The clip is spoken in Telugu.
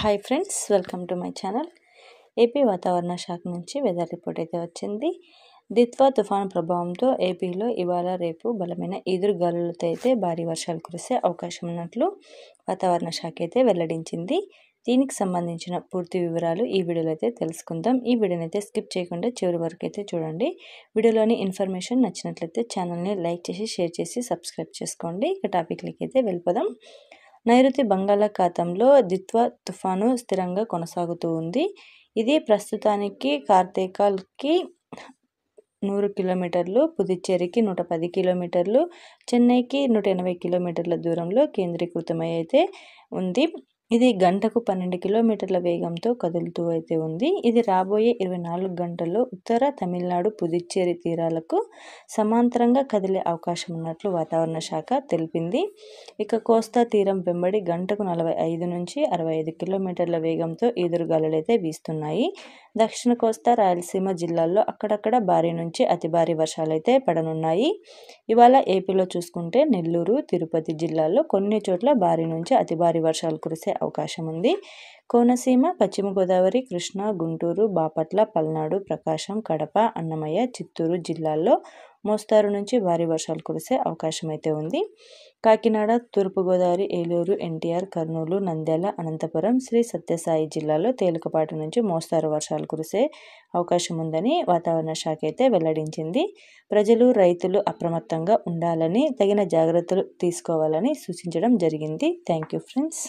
Hi friends, welcome to my channel. AP వాతావరణ శాఖ నుంచి వెదర్ రిపోర్ట్ అయితే వచ్చింది. దిత్వా తుఫాను ప్రభావంతో ఏపీలో ఇవాళ రేపు బలమైన ఈదురుగాలులతో అయితే భారీ వర్షాలు కురిసే అవకాశం ఉన్నట్లు వాతావరణ శాఖ అయితే వెల్లడించింది. దీనికి సంబంధించిన పూర్తి వివరాలు ఈ వీడియోలో అయితే తెలుసుకుందాం. ఈ వీడియోని అయితే స్కిప్ చేయకుండా చివరి వరకు అయితే చూడండి. వీడియోలోని ఇన్ఫర్మేషన్ నచ్చినట్లయితే ఛానల్ని లైక్ చేసి, షేర్ చేసి, సబ్స్క్రైబ్ చేసుకోండి. ఇక టాపిక్లకి అయితే వెళ్ళిపోదాం. నైరుతి బంగాళాఖాతంలో దిత్వా తుఫాను స్థిరంగా కొనసాగుతూ ఉంది. ఇది ప్రస్తుతానికి కార్తేకాల్కి 100 కిలోమీటర్లు, పుదుచ్చేరికి 110 కిలోమీటర్లు, చెన్నైకి 180 కిలోమీటర్ల దూరంలో కేంద్రీకృతమై అయితే ఉంది. ఇది గంటకు 12 కిలోమీటర్ల వేగంతో కదులుతూ అయితే ఉంది. ఇది రాబోయే 24 గంటల్లో ఉత్తర తమిళనాడు, పుదుచ్చేరి తీరాలకు సమాంతరంగా కదిలే అవకాశం ఉన్నట్లు వాతావరణ శాఖ తెలిపింది. ఇక కోస్తా తీరం వెంబడి గంటకు 45 నుంచి 65 కిలోమీటర్ల వేగంతో ఈదురుగాలులు అయితే వీస్తున్నాయి. దక్షిణ కోస్తా, రాయలసీమ జిల్లాల్లో అక్కడక్కడ భారీ నుంచి అతి భారీ వర్షాలు అయితే పడనున్నాయి. ఇవాళ ఏపీలో చూసుకుంటే నెల్లూరు, తిరుపతి జిల్లాల్లో కొన్ని చోట్ల భారీ నుంచి అతి భారీ వర్షాలు కురిసే అవకాశం ఉంది. కోనసీమ, పశ్చిమ గోదావరి, కృష్ణా, గుంటూరు, బాపట్ల, పల్నాడు, ప్రకాశం, కడప, అన్నమయ్య, చిత్తూరు జిల్లాల్లో మోస్తారు నుంచి భారీ వర్షాలు కురిసే అవకాశం అయితే ఉంది. కాకినాడ, తూర్పుగోదావరి, ఏలూరు, ఎన్టీఆర్, కర్నూలు, నంద్యాల, అనంతపురం, శ్రీ సత్యసాయి జిల్లాలో తేలికపాటి నుంచి మోస్తారు వర్షాలు కురిసే అవకాశం ఉందని వాతావరణ శాఖ అయితే వెల్లడించింది. ప్రజలు, రైతులు అప్రమత్తంగా ఉండాలని, తగిన జాగ్రత్తలు తీసుకోవాలని సూచించడం జరిగింది. Thank you friends.